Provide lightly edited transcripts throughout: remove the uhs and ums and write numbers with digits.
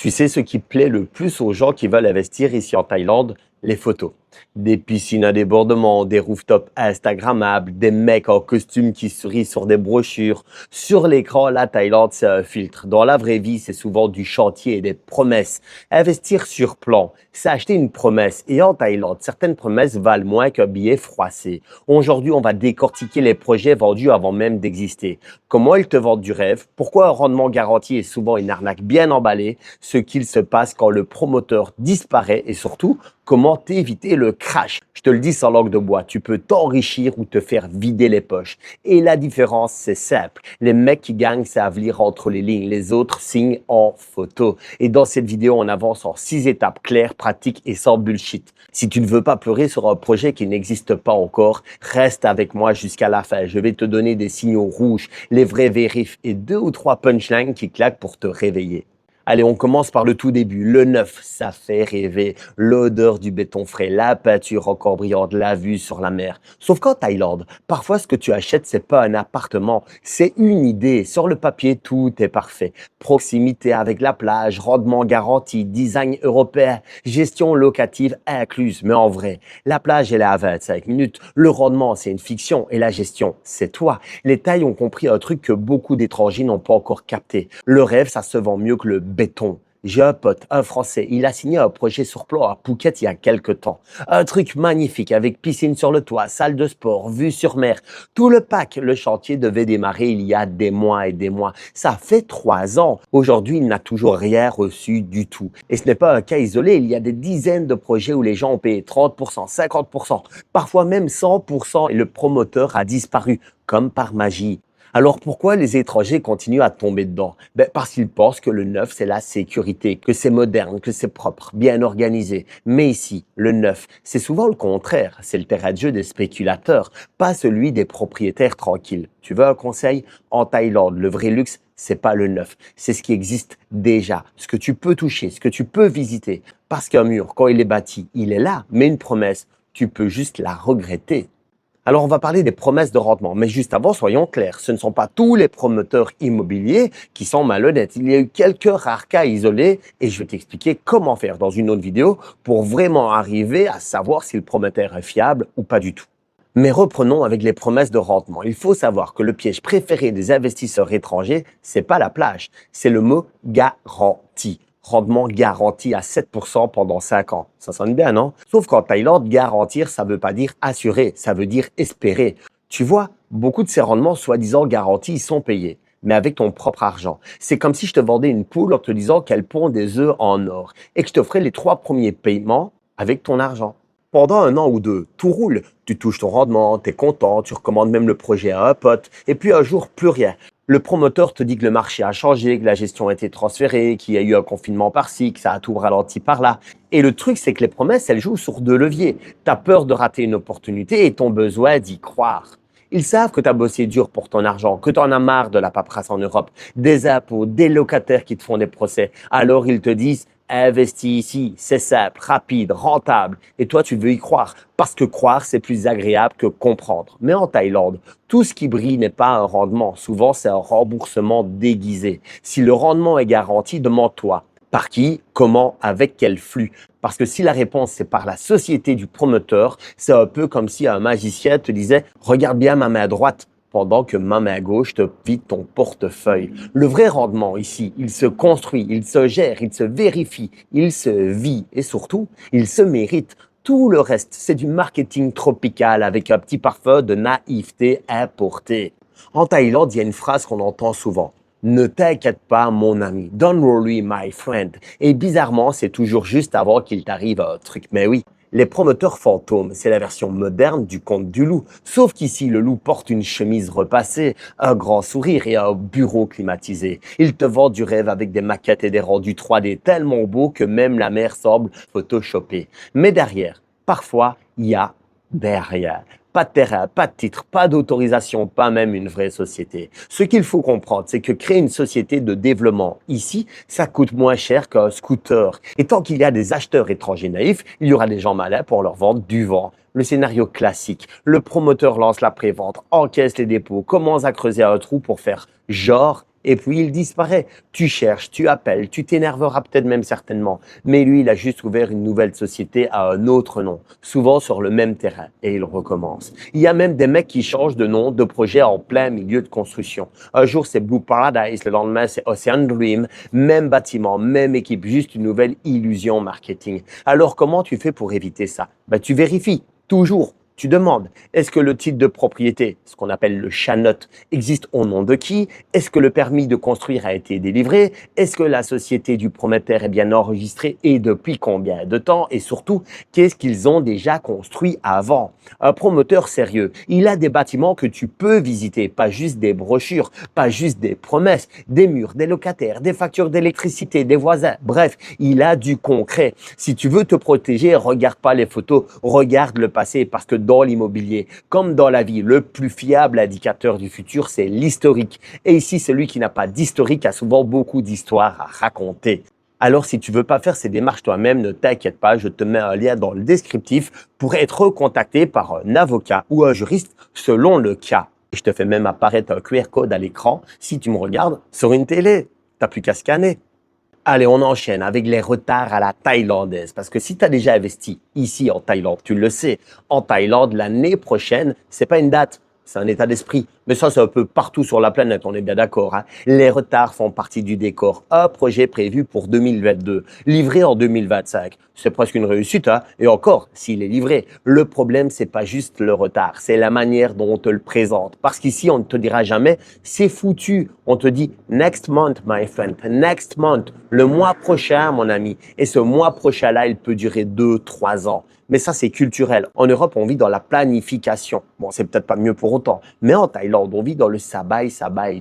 Tu sais ce qui plaît le plus aux gens qui veulent investir ici en Thaïlande? Les photos. Des piscines à débordement, des rooftops Instagrammables, des mecs en costume qui sourient sur des brochures. Sur l'écran, la Thaïlande, c'est un filtre. Dans la vraie vie, c'est souvent du chantier et des promesses. Investir sur plan, c'est acheter une promesse. Et en Thaïlande, certaines promesses valent moins qu'un billet froissé. Aujourd'hui, on va décortiquer les projets vendus avant même d'exister. Comment ils te vendent du rêve? Pourquoi un rendement garanti est souvent une arnaque bien emballée? Ce qu'il se passe quand le promoteur disparaît et surtout, comment éviter le crash? Je te le dis sans langue de bois, tu peux t'enrichir ou te faire vider les poches. Et la différence, c'est simple. Les mecs qui gagnent savent lire entre les lignes, les autres signent en photo. Et dans cette vidéo, on avance en 6 étapes claires, pratiques et sans bullshit. Si tu ne veux pas pleurer sur un projet qui n'existe pas encore, reste avec moi jusqu'à la fin. Je vais te donner des signaux rouges, les vrais vérifs et 2 ou 3 punchlines qui claquent pour te réveiller. Allez, on commence par le tout début. Le neuf, ça fait rêver. L'odeur du béton frais, la peinture encore brillante, la vue sur la mer. Sauf qu'en Thaïlande, parfois ce que tu achètes, c'est pas un appartement, c'est une idée. Sur le papier, tout est parfait. Proximité avec la plage, rendement garanti, design européen, gestion locative incluse. Mais en vrai, la plage, elle est à 25 minutes. Le rendement, c'est une fiction et la gestion, c'est toi. Les Thaïs ont compris un truc que beaucoup d'étrangers n'ont pas encore capté. Le rêve, ça se vend mieux que le béton. J'ai un pote, un Français, il a signé un projet sur plan à Phuket il y a quelques temps. Un truc magnifique avec piscine sur le toit, salle de sport, vue sur mer. Tout le pack, le chantier devait démarrer il y a des mois et des mois. Ça fait 3 ans. Aujourd'hui, il n'a toujours rien reçu du tout. Et ce n'est pas un cas isolé, il y a des dizaines de projets où les gens ont payé 30%, 50%, parfois même 100% et le promoteur a disparu, comme par magie. Alors pourquoi les étrangers continuent à tomber dedans? Parce qu'ils pensent que le neuf, c'est la sécurité, que c'est moderne, que c'est propre, bien organisé. Mais ici, le neuf, c'est souvent le contraire. C'est le terrain de jeu des spéculateurs, pas celui des propriétaires tranquilles. Tu veux un conseil? En Thaïlande, le vrai luxe, c'est pas le neuf. C'est ce qui existe déjà, ce que tu peux toucher, ce que tu peux visiter. Parce qu'un mur, quand il est bâti, il est là. Mais une promesse, tu peux juste la regretter. Alors, on va parler des promesses de rendement. Mais juste avant, soyons clairs, ce ne sont pas tous les promoteurs immobiliers qui sont malhonnêtes. Il y a eu quelques rares cas isolés et je vais t'expliquer comment faire dans une autre vidéo pour vraiment arriver à savoir si le promoteur est fiable ou pas du tout. Mais reprenons avec les promesses de rendement. Il faut savoir que le piège préféré des investisseurs étrangers, c'est pas la plage, c'est le mot garantie. Rendement garanti à 7% pendant 5 ans. Ça sonne bien, non? Sauf qu'en Thaïlande, garantir, ça ne veut pas dire assurer, ça veut dire espérer. Tu vois, beaucoup de ces rendements soi-disant garantis, ils sont payés, mais avec ton propre argent. C'est comme si je te vendais une poule en te disant qu'elle pond des œufs en or et que je te ferais les 3 premiers paiements avec ton argent. Pendant 1 an ou 2, tout roule. Tu touches ton rendement, tu es content, tu recommandes même le projet à un pote et puis un jour, plus rien. Le promoteur te dit que le marché a changé, que la gestion a été transférée, qu'il y a eu un confinement par-ci, que ça a tout ralenti par-là. Et le truc, c'est que les promesses, elles jouent sur 2 leviers. Tu as peur de rater une opportunité et ton besoin d'y croire. Ils savent que tu as bossé dur pour ton argent, que tu en as marre de la paperasse en Europe, des impôts, des locataires qui te font des procès. Alors ils te disent investis ici, c'est simple, rapide, rentable. Et toi, tu veux y croire parce que croire, c'est plus agréable que comprendre. Mais en Thaïlande, tout ce qui brille n'est pas un rendement. Souvent, c'est un remboursement déguisé. Si le rendement est garanti, demande-toi par qui, comment, avec quel flux. Parce que si la réponse, c'est par la société du promoteur, c'est un peu comme si un magicien te disait « Regarde bien ma main droite ». Pendant que ma main gauche te vide ton portefeuille. Le vrai rendement ici, il se construit, il se gère, il se vérifie, il se vit et surtout, il se mérite. Tout le reste, c'est du marketing tropical avec un petit parfum de naïveté importée. En Thaïlande, il y a une phrase qu'on entend souvent. Ne t'inquiète pas, mon ami. Don't worry, my friend. Et bizarrement, c'est toujours juste avant qu'il t'arrive un truc. Mais oui. Les promoteurs fantômes, c'est la version moderne du conte du loup. Sauf qu'ici, le loup porte une chemise repassée, un grand sourire et un bureau climatisé. Il te vend du rêve avec des maquettes et des rendus 3D tellement beaux que même la mer semble photoshopée. Mais derrière, parfois, il y a derrière. Pas de terrain, pas de titre, pas d'autorisation, pas même une vraie société. Ce qu'il faut comprendre, c'est que créer une société de développement ici, ça coûte moins cher qu'un scooter. Et tant qu'il y a des acheteurs étrangers naïfs, il y aura des gens malins pour leur vendre du vent. Le scénario classique, le promoteur lance la prévente, encaisse les dépôts, commence à creuser un trou pour faire genre et puis il disparaît. Tu cherches, tu appelles, tu t'énerveras peut-être même certainement. Mais lui, il a juste ouvert une nouvelle société à un autre nom, souvent sur le même terrain, et il recommence. Il y a même des mecs qui changent de nom de projet en plein milieu de construction. Un jour, c'est Blue Paradise, le lendemain, c'est Ocean Dream, même bâtiment, même équipe, juste une nouvelle illusion marketing. Alors, comment tu fais pour éviter ça? Tu vérifies, toujours. Tu demandes, est-ce que le titre de propriété, ce qu'on appelle le chanote, existe au nom de qui? Est-ce que le permis de construire a été délivré? Est-ce que la société du promoteur est bien enregistrée et depuis combien de temps? Et surtout, qu'est-ce qu'ils ont déjà construit avant? Un promoteur sérieux, il a des bâtiments que tu peux visiter, pas juste des brochures, pas juste des promesses, des murs, des locataires, des factures d'électricité, des voisins. Bref, il a du concret. Si tu veux te protéger, regarde pas les photos, regarde le passé parce que dans l'immobilier, comme dans la vie, le plus fiable indicateur du futur, c'est l'historique. Et ici, celui qui n'a pas d'historique a souvent beaucoup d'histoires à raconter. Alors, si tu veux pas faire ces démarches toi-même, ne t'inquiète pas, je te mets un lien dans le descriptif pour être contacté par un avocat ou un juriste selon le cas. Je te fais même apparaître un QR code à l'écran si tu me regardes sur une télé. T'as plus qu'à scanner. Allez, on enchaîne avec les retards à la thaïlandaise. Parce que si tu as déjà investi ici en Thaïlande, tu le sais, en Thaïlande, l'année prochaine, c'est pas une date, c'est un état d'esprit. Mais ça, c'est un peu partout sur la planète, on est bien d'accord. Hein? Les retards font partie du décor. Un projet prévu pour 2022, livré en 2025. C'est presque une réussite, hein? Et encore, s'il est livré. Le problème, c'est pas juste le retard, c'est la manière dont on te le présente. Parce qu'ici, on ne te dira jamais, c'est foutu. On te dit, next month, my friend, next month, le mois prochain, mon ami. Et ce mois prochain-là, il peut durer 2-3 ans. Mais ça, c'est culturel. En Europe, on vit dans la planification. Bon, c'est peut-être pas mieux pour autant. Mais en Thaïlande, on vit dans le sabai,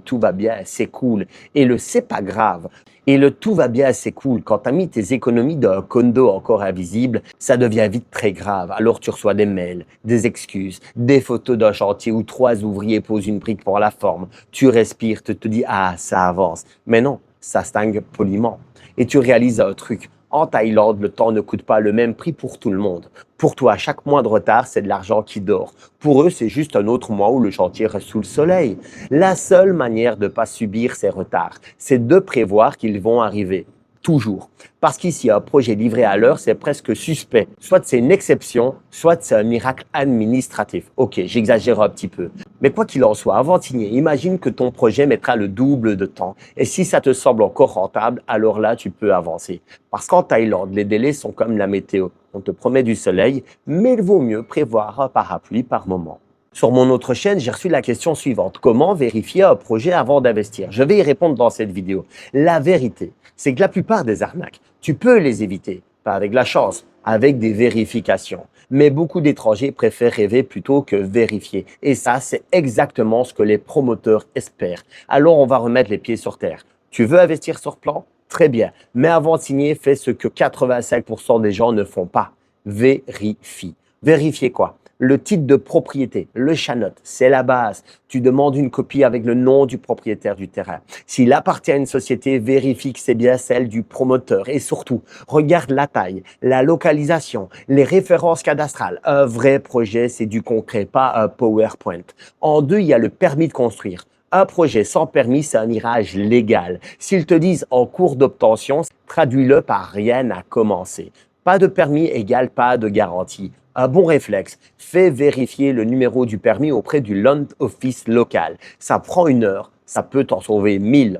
tout va bien, c'est cool. Et le c'est pas grave. Et le tout va bien, c'est cool. Quand tu as mis tes économies d'un condo encore invisible, ça devient vite très grave. Alors tu reçois des mails, des excuses, des photos d'un chantier où 3 ouvriers posent une brique pour la forme. Tu respires, tu te dis « Ah, ça avance ». Mais non, ça stagne poliment. Et tu réalises un truc. En Thaïlande, le temps ne coûte pas le même prix pour tout le monde. Pour toi, chaque mois de retard, c'est de l'argent qui dort. Pour eux, c'est juste un autre mois où le chantier reste sous le soleil. La seule manière de ne pas subir ces retards, c'est de prévoir qu'ils vont arriver. Toujours. Parce qu'ici, un projet livré à l'heure, c'est presque suspect. Soit c'est une exception, soit c'est un miracle administratif. Ok, j'exagère un petit peu. Mais quoi qu'il en soit, avant de signer, imagine que ton projet mettra le double de temps. Et si ça te semble encore rentable, alors là, tu peux avancer. Parce qu'en Thaïlande, les délais sont comme la météo. On te promet du soleil, mais il vaut mieux prévoir un parapluie par moment. Sur mon autre chaîne, j'ai reçu la question suivante. Comment vérifier un projet avant d'investir? Je vais y répondre dans cette vidéo. La vérité, c'est que la plupart des arnaques, tu peux les éviter. Pas avec la chance, avec des vérifications. Mais beaucoup d'étrangers préfèrent rêver plutôt que vérifier. Et ça, c'est exactement ce que les promoteurs espèrent. Alors, on va remettre les pieds sur terre. Tu veux investir sur plan? Très bien. Mais avant de signer, fais ce que 85% des gens ne font pas. Vérifie. Vérifiez quoi? Le titre de propriété, le chanote, c'est la base. Tu demandes une copie avec le nom du propriétaire du terrain. S'il appartient à une société, vérifie que c'est bien celle du promoteur. Et surtout, regarde la taille, la localisation, les références cadastrales. Un vrai projet, c'est du concret, pas un PowerPoint. En deux, il y a le permis de construire. Un projet sans permis, c'est un mirage légal. S'ils te disent en cours d'obtention, traduis-le par rien à commencer. Pas de permis égale pas de garantie. Un bon réflexe, fais vérifier le numéro du permis auprès du Land Office local. Ça prend 1 heure, ça peut t'en sauver 1000.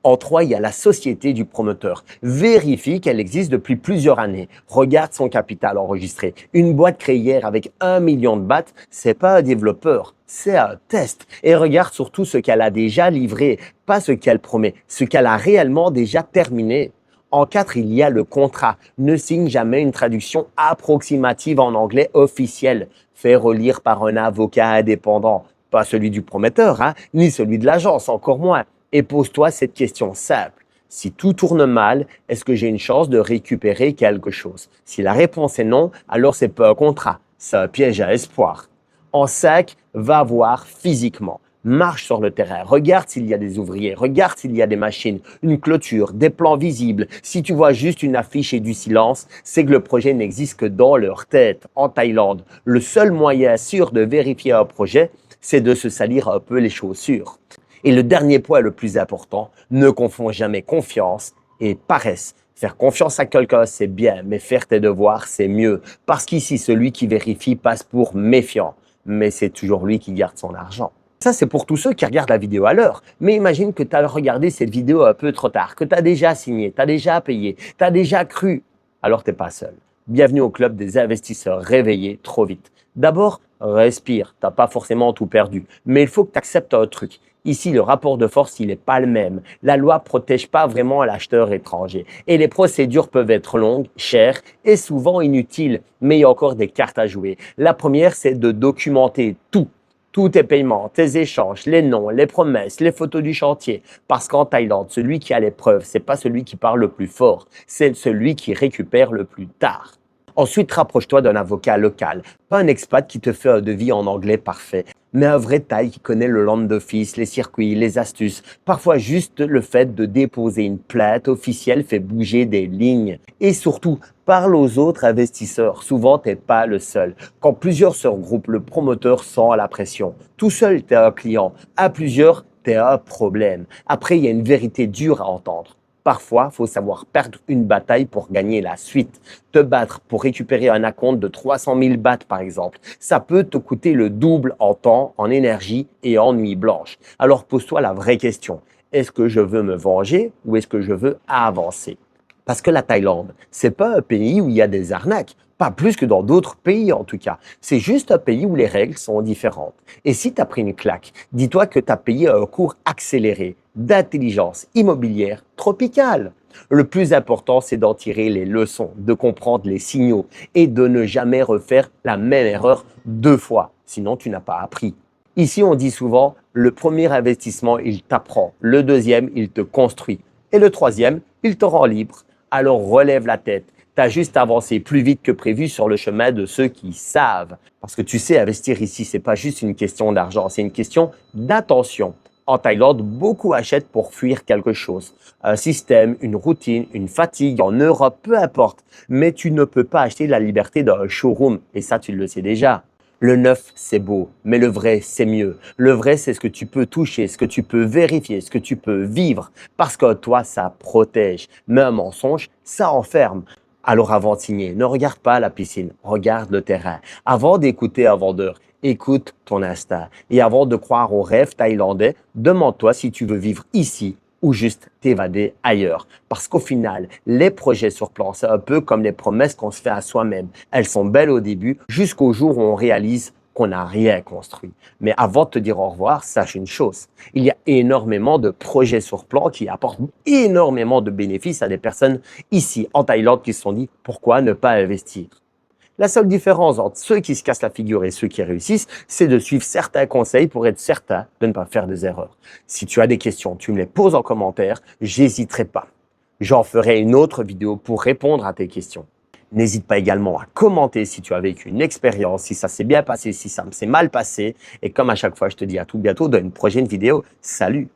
En 3, il y a la société du promoteur. Vérifie qu'elle existe depuis plusieurs années. Regarde son capital enregistré. Une boîte créée hier avec 1 million de bahts, c'est pas un développeur, c'est un test. Et regarde surtout ce qu'elle a déjà livré, pas ce qu'elle promet, ce qu'elle a réellement déjà terminé. En 4, il y a le contrat. Ne signe jamais une traduction approximative en anglais officiel. Fais relire par un avocat indépendant, pas celui du prometteur, ni celui de l'agence, encore moins. Et pose-toi cette question simple. Si tout tourne mal, est-ce que j'ai une chance de récupérer quelque chose? Si la réponse est non, alors c'est pas un contrat, c'est un piège à espoir. En 5, va voir physiquement. Marche sur le terrain, regarde s'il y a des ouvriers, regarde s'il y a des machines, une clôture, des plans visibles. Si tu vois juste une affiche et du silence, c'est que le projet n'existe que dans leur tête. En Thaïlande, le seul moyen sûr de vérifier un projet, c'est de se salir un peu les chaussures. Et le dernier point le plus important, ne confonds jamais confiance et paresse. Faire confiance à quelqu'un, c'est bien, mais faire tes devoirs, c'est mieux. Parce qu'ici, celui qui vérifie passe pour méfiant, mais c'est toujours lui qui garde son argent. Ça, c'est pour tous ceux qui regardent la vidéo à l'heure. Mais imagine que tu as regardé cette vidéo un peu trop tard, que tu as déjà signé, tu as déjà payé, tu as déjà cru. Alors, tu n'es pas seul. Bienvenue au club des investisseurs réveillés trop vite. D'abord, respire. Tu n'as pas forcément tout perdu. Mais il faut que tu acceptes un truc. Ici, le rapport de force, il n'est pas le même. La loi ne protège pas vraiment l'acheteur étranger. Et les procédures peuvent être longues, chères et souvent inutiles. Mais il y a encore des cartes à jouer. La première, c'est de documenter tout. Tous tes paiements, tes échanges, les noms, les promesses, les photos du chantier. Parce qu'en Thaïlande, celui qui a les preuves, c'est pas celui qui parle le plus fort, c'est celui qui récupère le plus tard. Ensuite, rapproche-toi d'un avocat local, pas un expat qui te fait un devis en anglais parfait, mais un vrai Thaï qui connaît le land office, les circuits, les astuces. Parfois, juste le fait de déposer une plainte officielle fait bouger des lignes. Et surtout, parle aux autres investisseurs. Souvent, tu n'es pas le seul. Quand plusieurs se regroupent, le promoteur sent la pression. Tout seul, tu es un client. À plusieurs, tu es un problème. Après, il y a une vérité dure à entendre. Parfois, il faut savoir perdre une bataille pour gagner la suite. Te battre pour récupérer un acompte de 300 000 bahts, par exemple, ça peut te coûter le double en temps, en énergie et en nuit blanche. Alors pose-toi la vraie question. Est-ce que je veux me venger ou est-ce que je veux avancer? Parce que la Thaïlande, c'est pas un pays où il y a des arnaques. Pas plus que dans d'autres pays en tout cas. C'est juste un pays où les règles sont différentes. Et si tu as pris une claque, dis-toi que tu as payé un cours accéléré d'intelligence immobilière tropicale. Le plus important, c'est d'en tirer les leçons, de comprendre les signaux et de ne jamais refaire la même erreur deux fois. Sinon, tu n'as pas appris. Ici, on dit souvent, le premier investissement, il t'apprend. Le deuxième, il te construit. Et le troisième, il te rend libre. Alors relève la tête. Tu as juste avancé plus vite que prévu sur le chemin de ceux qui savent. Parce que tu sais, investir ici, ce n'est pas juste une question d'argent, c'est une question d'attention. En Thaïlande, beaucoup achètent pour fuir quelque chose. Un système, une routine, une fatigue, en Europe, peu importe. Mais tu ne peux pas acheter la liberté d'un showroom. Et ça, tu le sais déjà. Le neuf, c'est beau, mais le vrai, c'est mieux. Le vrai, c'est ce que tu peux toucher, ce que tu peux vérifier, ce que tu peux vivre. Parce que toi, ça protège. Mais un mensonge, ça enferme. Alors avant de signer, ne regarde pas la piscine, regarde le terrain. Avant d'écouter un vendeur, écoute ton instinct. Et avant de croire aux rêves thaïlandais, demande-toi si tu veux vivre ici ou juste t'évader ailleurs. Parce qu'au final, les projets sur plan, c'est un peu comme les promesses qu'on se fait à soi-même. Elles sont belles au début jusqu'au jour où on réalise qu'on n'a rien construit. Mais avant de te dire au revoir, sache une chose. Il y a énormément de projets sur plan qui apportent énormément de bénéfices à des personnes ici en Thaïlande qui se sont dit pourquoi ne pas investir. La seule différence entre ceux qui se cassent la figure et ceux qui réussissent, c'est de suivre certains conseils pour être certain de ne pas faire des erreurs. Si tu as des questions, tu me les poses en commentaire, j'hésiterai pas. J'en ferai une autre vidéo pour répondre à tes questions. N'hésite pas également à commenter si tu as vécu une expérience, si ça s'est bien passé, si ça s'est mal passé. Et comme à chaque fois, je te dis à tout bientôt dans une prochaine vidéo. Salut!